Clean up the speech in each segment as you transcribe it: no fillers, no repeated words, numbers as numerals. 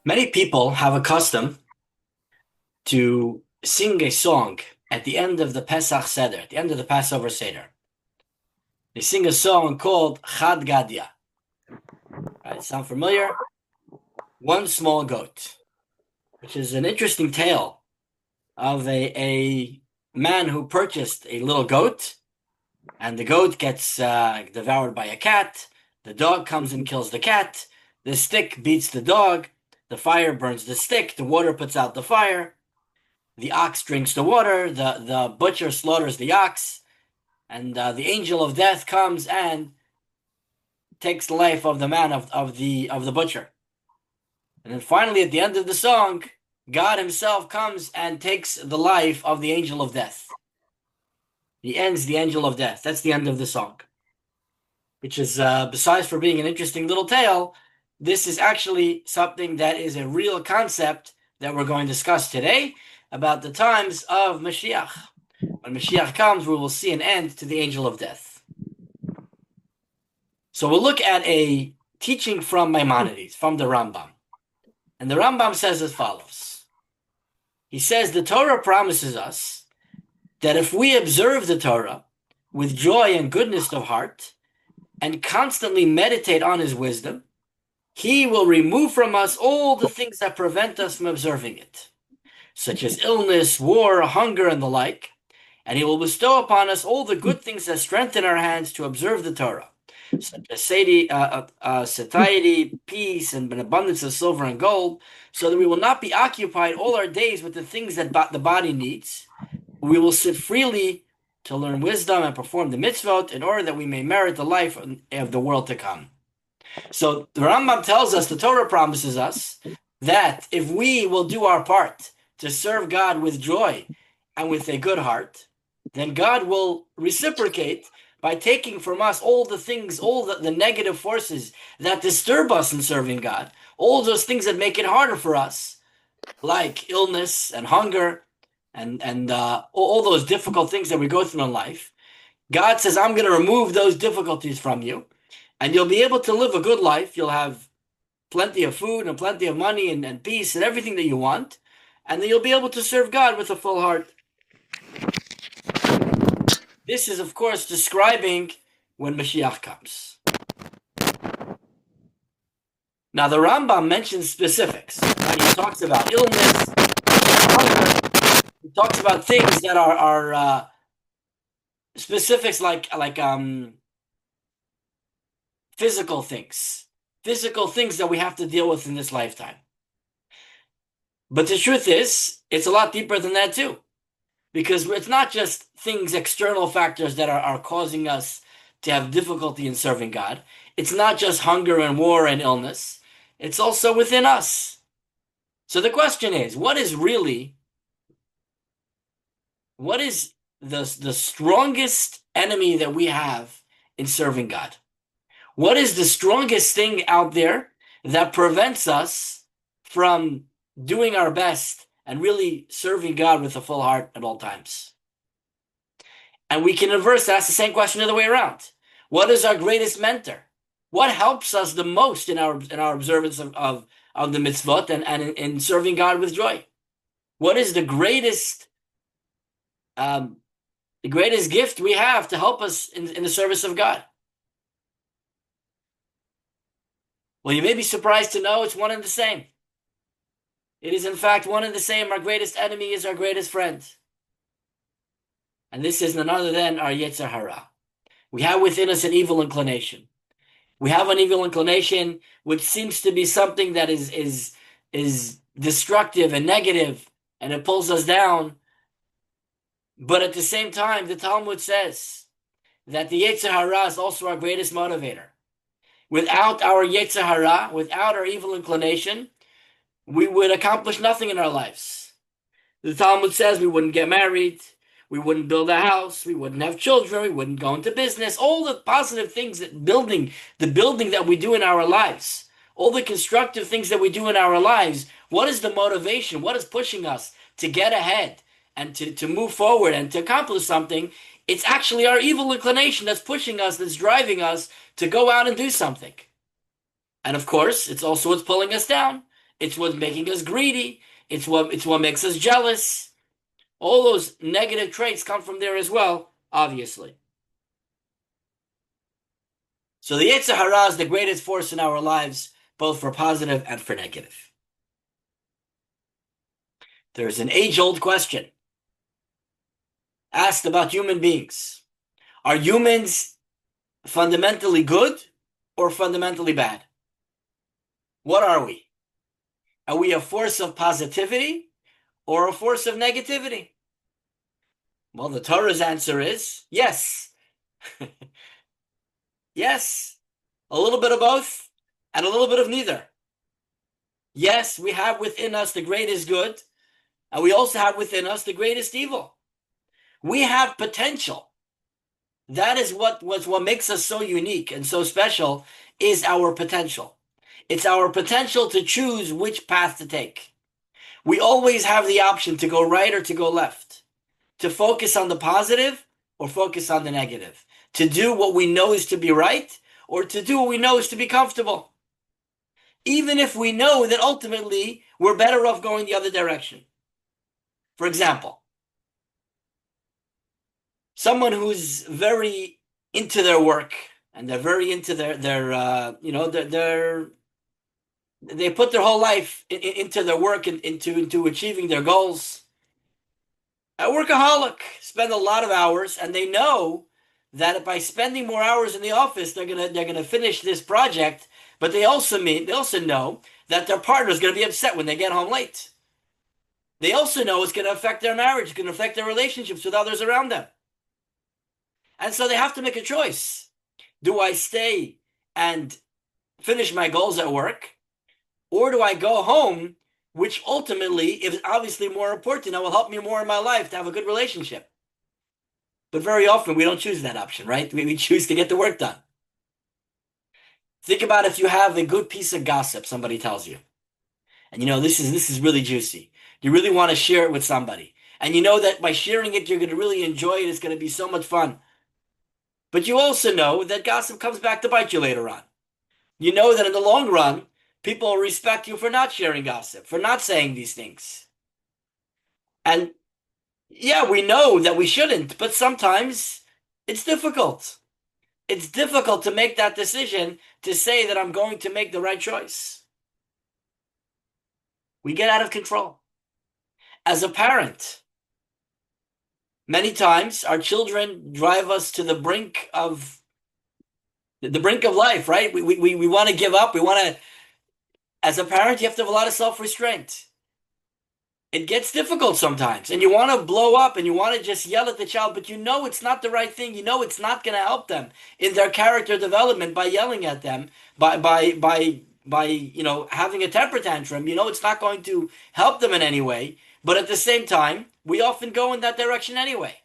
Many people have a custom to sing a song at the end of the Pesach Seder, at the end of the Passover Seder. They sing a song called Chad Gadya. Right, sound familiar? One small goat, which is an interesting tale of a man who purchased a little goat, and the goat gets devoured by a cat. The dog comes and kills the cat. The stick beats the dog. The fire burns the stick. The water puts out the fire. The ox drinks the water, the butcher slaughters the ox, and the angel of death comes and takes the life of the man of the butcher. And then finally, at the end of the song, God himself comes and takes the life of the angel of death. He ends the angel of death. That's the end of the song, which is, besides for being an interesting little tale, this is actually something that is a real concept that we're going to discuss today about the times of Mashiach. When Mashiach comes, we will see an end to the angel of death. So we'll look at a teaching from Maimonides, from the Rambam. And the Rambam says as follows. He says the Torah promises us that if we observe the Torah with joy and goodness of heart and constantly meditate on his wisdom, he will remove from us all the things that prevent us from observing it, such as illness, war, hunger, and the like, and he will bestow upon us all the good things that strengthen our hands to observe the Torah, such as satiety, peace, and an abundance of silver and gold, so that we will not be occupied all our days with the things that the body needs. We will sit freely to learn wisdom and perform the mitzvot in order that we may merit the life of the world to come. So the Rambam tells us, the Torah promises us, that if we will do our part to serve God with joy and with a good heart, then God will reciprocate by taking from us all the things, all the negative forces that disturb us in serving God, all those things that make it harder for us, like illness and hunger and all those difficult things that we go through in life. God says, I'm going to remove those difficulties from you, and you'll be able to live a good life. You'll have plenty of food and plenty of money and peace and everything that you want, and then you'll be able to serve God with a full heart. This is, of course, describing when Mashiach comes. Now, the Rambam mentions specifics. Right? He talks about illness, hunger. He talks about things that are specifics like physical things that we have to deal with in this lifetime. But the truth is, it's a lot deeper than that too. Because it's not just things, external factors that are causing us to have difficulty in serving God. It's not just hunger and war and illness. It's also within us. So the question is, what is the strongest enemy that we have in serving God? What is the strongest thing out there that prevents us from doing our best and really serving God with a full heart at all times? And we can reverse ask the same question the other way around. What is our greatest mentor? What helps us the most in our observance of the mitzvot and in serving God with joy? What is the greatest gift we have to help us in the service of God? Well, you may be surprised to know it's one and the same. It is, in fact, one and the same. Our greatest enemy is our greatest friend. And this is none other than our Yetzer Hara. We have within us an evil inclination. We have an evil inclination which seems to be something that is destructive and negative, and it pulls us down. But at the same time, the Talmud says that the Yetzer Hara is also our greatest motivator. Without our Yetzer Hara, without our evil inclination, we would accomplish nothing in our lives. The Talmud says we wouldn't get married, we wouldn't build a house, we wouldn't have children, we wouldn't go into business, all the positive things the building that we do in our lives, all the constructive things that we do in our lives. What is the motivation? What is pushing us to get ahead and to move forward and to accomplish something? It's actually our evil inclination that's pushing us, that's driving us to go out and do something. And of course, it's also what's pulling us down. It's what's making us greedy. It's what makes us jealous. All those negative traits come from there as well, obviously. So the Yetzer Hara is the greatest force in our lives, both for positive and for negative. There's an age-old question asked about human beings. Are humans fundamentally good or fundamentally bad? What are we? Are we a force of positivity or a force of negativity? Well, the Torah's answer is yes. Yes. A little bit of both and a little bit of neither. Yes, we have within us the greatest good, and we also have within us the greatest evil. We have potential. That is what makes us so unique and so special is our potential. It's our potential to choose which path to take. We always have the option to go right or to go left, to focus on the positive or focus on the negative, to do what we know is to be right or to do what we know is to be comfortable. Even if we know that ultimately we're better off going the other direction. For example, someone who's very into their work and they're very into they put their whole life into their work and into achieving their goals. A workaholic, spend a lot of hours, and they know that by spending more hours in the office, they're gonna finish this project. But they also know that their partner is gonna be upset when they get home late. They also know it's gonna affect their marriage, it's gonna affect their relationships with others around them. And so they have to make a choice. Do I stay and finish my goals at work? Or do I go home, which ultimately is obviously more important and will help me more in my life to have a good relationship? But very often we don't choose that option, right? We choose to get the work done. Think about if you have a good piece of gossip somebody tells you. And this is really juicy. You really want to share it with somebody. And you know that by sharing it, you're going to really enjoy it. It's going to be so much fun. But you also know that gossip comes back to bite you later on. You know that in the long run, people will respect you for not sharing gossip, for not saying these things. And yeah, we know that we shouldn't, but sometimes it's difficult. It's difficult to make that decision to say that I'm going to make the right choice. We get out of control. As a parent, many times our children drive us to the brink of life, right? We want to give up. As a parent, you have to have a lot of self-restraint. It gets difficult sometimes, and you want to blow up and you want to just yell at the child, but you know it's not the right thing. You know it's not going to help them in their character development by yelling at them, by having a temper tantrum. You know it's not going to help them in any way, but at the same time, we often go in that direction anyway.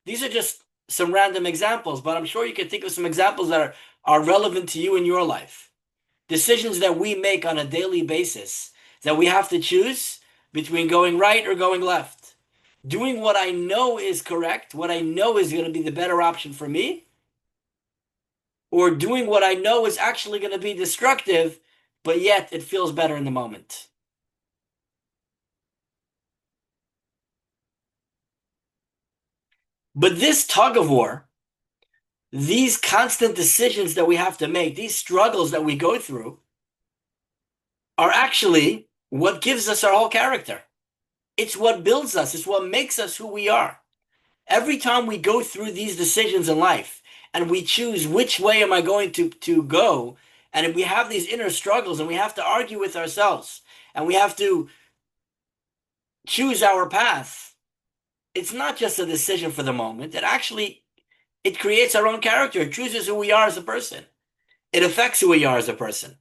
These are just some random examples, but I'm sure you can think of some examples that are relevant to you in your life. Decisions that we make on a daily basis that we have to choose between going right or going left. Doing what I know is correct, what I know is going to be the better option for me, or doing what I know is actually going to be destructive, but yet it feels better in the moment. But this tug of war, these constant decisions that we have to make, these struggles that we go through, are actually what gives us our whole character. It's what builds us. It's what makes us who we are. Every time we go through these decisions in life and we choose which way am I going to go, and if we have these inner struggles and we have to argue with ourselves and we have to choose our path, it's not just a decision for the moment. It creates our own character. It chooses who we are as a person. It affects who we are as a person.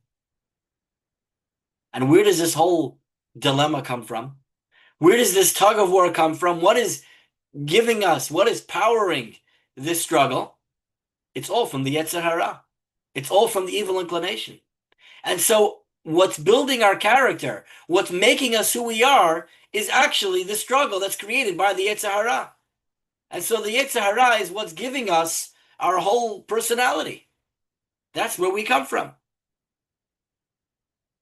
And where does this whole dilemma come from? Where does this tug of war come from? What is powering this struggle? It's all from the Yetzer Hara. It's all from the evil inclination. And so what's building our character, what's making us who we are, is actually the struggle that's created by the Yetzer Hara. And so the Yetzer Hara is what's giving us our whole personality. That's where we come from.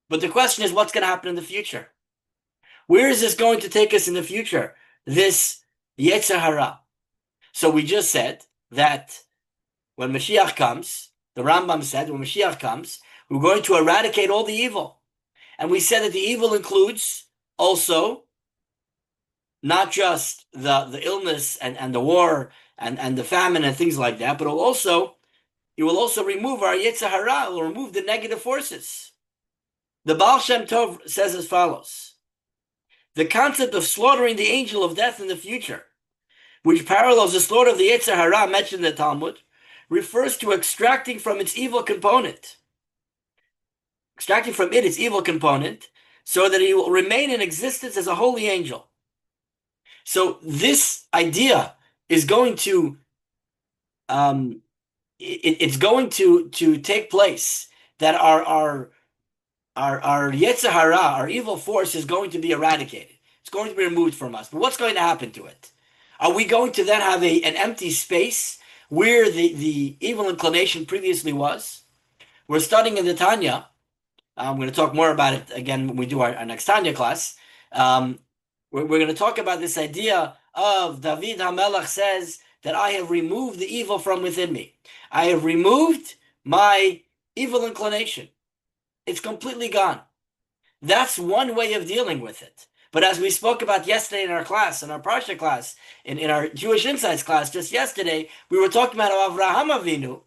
But the question is, what's going to happen in the future? Where is this going to take us in the future? This Yetzer Hara. So we just said that when Mashiach comes, the Rambam said, when Mashiach comes, we're going to eradicate all the evil. And we said that the evil includes also not just the illness and the war and the famine and things like that, but it will also remove our Yetzer Hara, it will remove the negative forces. The Baal Shem Tov says as follows: the concept of slaughtering the angel of death in the future, which parallels the slaughter of the Yetzer Hara mentioned in the Talmud, refers to extracting from its evil component, its evil component, so that he will remain in existence as a holy angel. So this idea is going to, it's going to take place, that our Yetzer Hara, our evil force, is going to be eradicated. It's going to be removed from us. But what's going to happen to it? Are we going to then have an empty space where the evil inclination previously was? We're studying in the Tanya. I'm going to talk more about it again when we do our next Tanya class. We're going to talk about this idea of David HaMelech says that I have removed the evil from within me. I have removed my evil inclination. It's completely gone. That's one way of dealing with it. But as we spoke about yesterday in our class, in our Parsha class, in our Jewish Insights class just yesterday, we were talking about Avraham Avinu.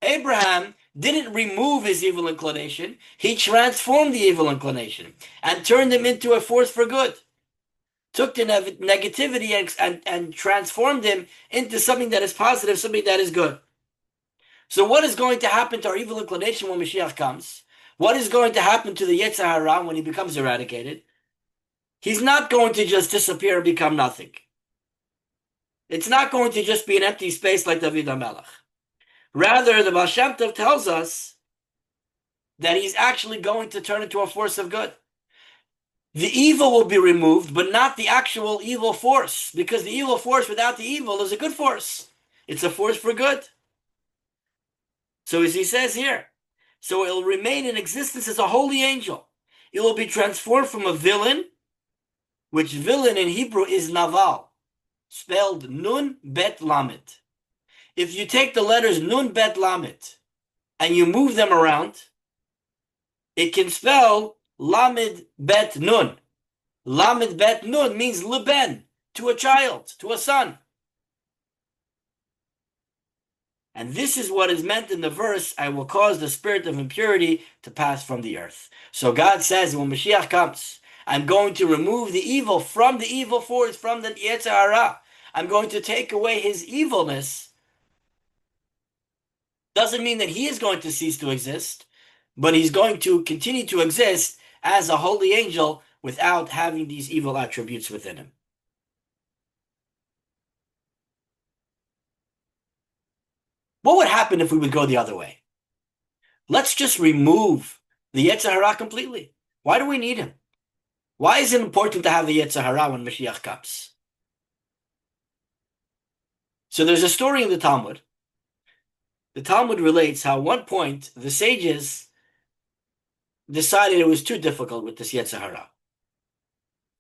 Abraham didn't remove his evil inclination. He transformed the evil inclination and turned him into a force for good. Took the negativity and transformed him into something that is positive, something that is good. So what is going to happen to our evil inclination when Mashiach comes? What is going to happen to the Yetzer Hara when he becomes eradicated? He's not going to just disappear and become nothing. It's not going to just be an empty space like David HaMelech. Rather, the Baal Shem Tov tells us that he's actually going to turn into a force of good. The evil will be removed, but not the actual evil force, because the evil force without the evil is a good force. It's a force for good. So as he says here, so it will remain in existence as a holy angel. It will be transformed from a villain, which villain in Hebrew is Naval, spelled Nun Bet Lamed. If you take the letters Nun Bet Lamed and you move them around, it can spell Lamed Bet Nun. Lamed Bet Nun means Leben, to a child, to a son. And this is what is meant in the verse, I will cause the spirit of impurity to pass from the earth. So God says, when Mashiach comes, I'm going to remove the evil from the evil force, from the Yetzer Hara. I'm going to take away his evilness. Doesn't mean that he is going to cease to exist, but he's going to continue to exist as a holy angel without having these evil attributes within him. What would happen if we would go the other way? Let's just remove the Yetzer Hara completely. Why do we need him? Why is it important to have the Yetzer Hara when Mashiach comes? So there's a story in the Talmud. The Talmud relates how at one point the sages decided it was too difficult with this Yetzer Hara.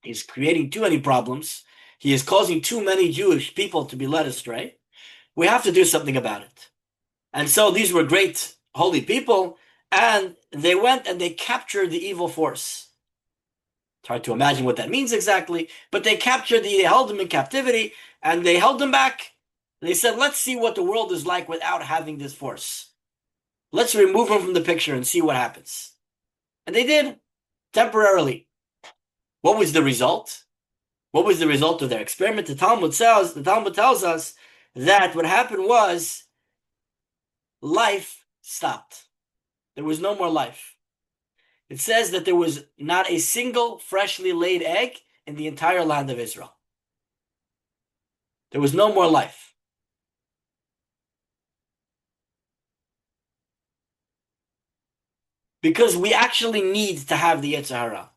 He's creating too many problems. He is causing too many Jewish people to be led astray. We have to do something about it. And so these were great holy people, and they went and they captured the evil force. It's hard to imagine what that means exactly, but they held them in captivity, and they held them back. They said, let's see what the world is like without having this force. Let's remove them from the picture and see what happens. And they did, temporarily. What was the result? What was the result of their experiment? The Talmud tells us that what happened was life stopped. There was no more life. It says that there was not a single freshly laid egg in the entire land of Israel. There was no more life. Because we actually need to have the Yetzer Hara.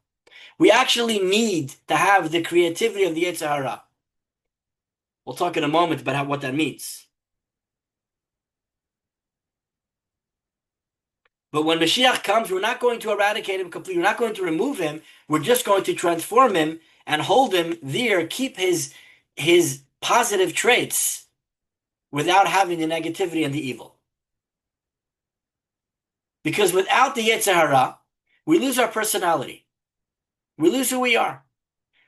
We actually need to have the creativity of the Yetzer Hara. We'll talk in a moment about what that means. But when Mashiach comes, we're not going to eradicate him completely. We're not going to remove him. We're just going to transform him and hold him there, keep his positive traits without having the negativity and the evil. Because without the Yetzer Hara, we lose our personality. We lose who we are.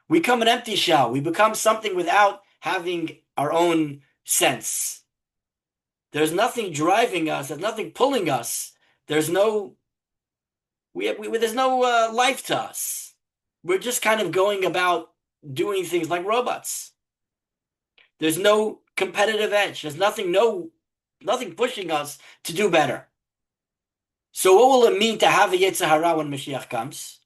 We become an empty shell. We become something without having our own sense. There's nothing driving us. There's nothing pulling us. There's no there's no life to us. We're just kind of going about doing things like robots. There's no competitive edge. There's nothing pushing us to do better. So what will it mean to have a Yetzer Hara when Mashiach comes?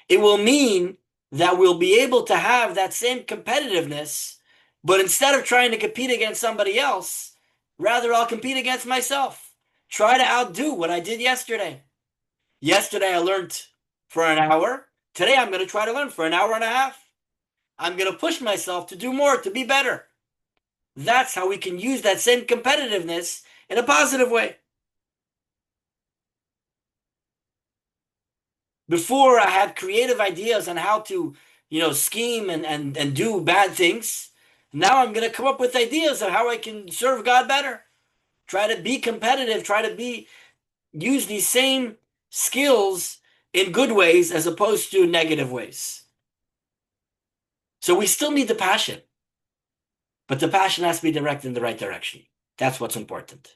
It will mean that we'll be able to have that same competitiveness, but instead of trying to compete against somebody else, rather I'll compete against myself. Try to outdo what I did yesterday. Yesterday I learned for an hour. Today I'm going to try to learn for an hour and a half. I'm going to push myself to do more, to be better. That's how we can use that same competitiveness in a positive way. Before I had creative ideas on how to, scheme and do bad things. Now I'm going to come up with ideas of how I can serve God better. Try to be competitive, use these same skills in good ways as opposed to negative ways. So we still need the passion, but the passion has to be directed in the right direction. That's what's important.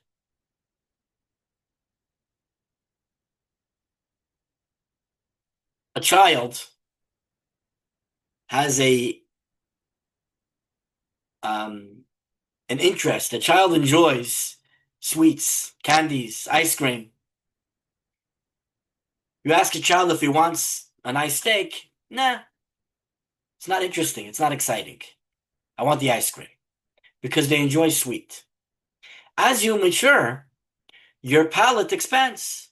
A child has an interest. A child enjoys sweets, candies, ice cream. You ask a child if he wants a nice steak. Nah, it's not interesting. It's not exciting. I want the ice cream because they enjoy sweet. As you mature, your palate expands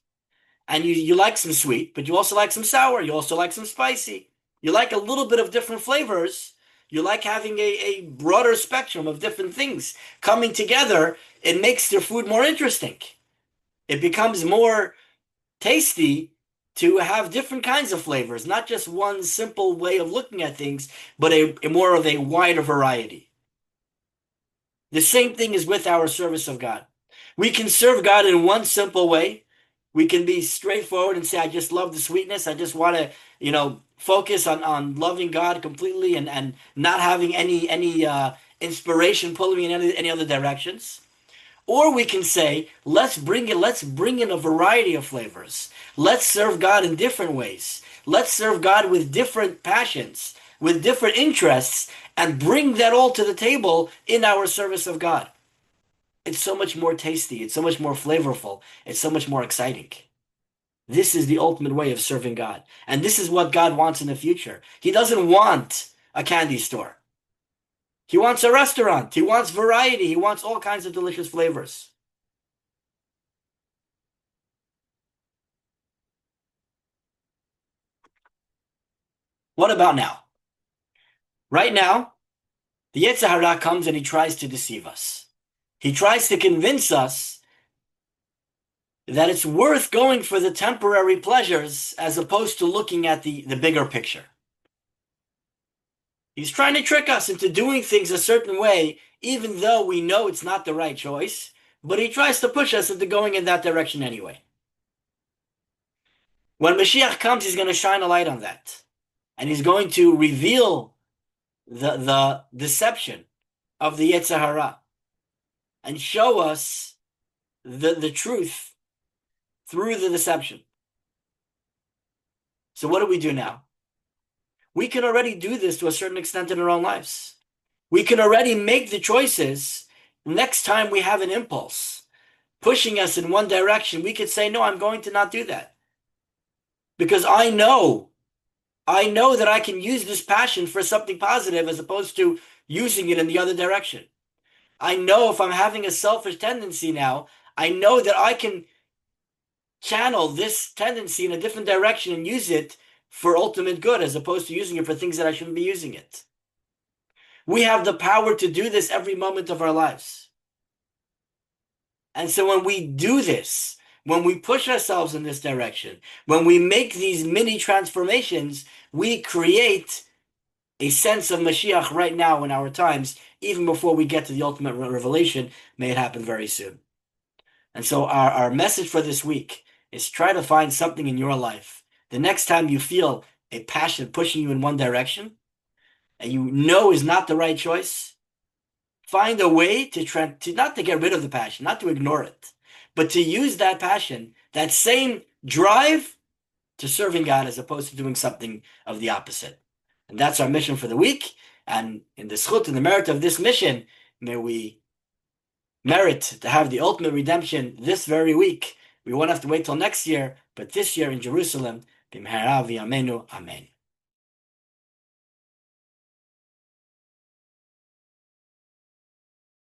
and you like some sweet, but you also like some sour. You also like some spicy. You like a little bit of different flavors. You like having a broader spectrum of different things coming together. It makes your food more interesting. It becomes more tasty to have different kinds of flavors, not just one simple way of looking at things, but a more of a wider variety. The same thing is with our service of God. We can serve God in one simple way. We can be straightforward and say, I just love the sweetness. I just want to, focus on loving God completely and not having any inspiration pulling me in any other directions. Or we can say, let's bring in a variety of flavors. Let's serve God in different ways. Let's serve God with different passions, with different interests, and bring that all to the table in our service of God. It's so much more tasty. It's so much more flavorful. It's so much more exciting. This is the ultimate way of serving God. And this is what God wants in the future. He doesn't want a candy store. He wants a restaurant. He wants variety. He wants all kinds of delicious flavors. What about now? Right now, the Yetzer Hara comes and he tries to deceive us. He tries to convince us that it's worth going for the temporary pleasures as opposed to looking at the bigger picture. He's trying to trick us into doing things a certain way, even though we know it's not the right choice, but he tries to push us into going in that direction anyway. When Mashiach comes, he's going to shine a light on that. And he's going to reveal the deception of the Yetzer Hara and show us the truth through the deception. So what do we do now? We can already do this to a certain extent in our own lives. We can already make the choices. Next time we have an impulse pushing us in one direction, we could say, no, I'm going to not do that. Because I know that I can use this passion for something positive as opposed to using it in the other direction. I know if I'm having a selfish tendency now, I know that I can channel this tendency in a different direction and use it for ultimate good as opposed to using it for things that I shouldn't be using it. We have the power to do this every moment of our lives. And so when we do this, when we push ourselves in this direction, when we make these mini transformations, we create a sense of Mashiach right now in our times, even before we get to the ultimate revelation. May it happen very soon. And so our message for this week is try to find something in your life. The next time you feel a passion pushing you in one direction and you know is not the right choice, find a way to not to get rid of the passion, not to ignore it, but to use that passion, that same drive to serving God as opposed to doing something of the opposite. And that's our mission for the week. And in the schut and the merit of this mission, may we merit to have the ultimate redemption this very week. We won't have to wait till next year, but this year in Jerusalem, b'mehera v'yameinu, amen.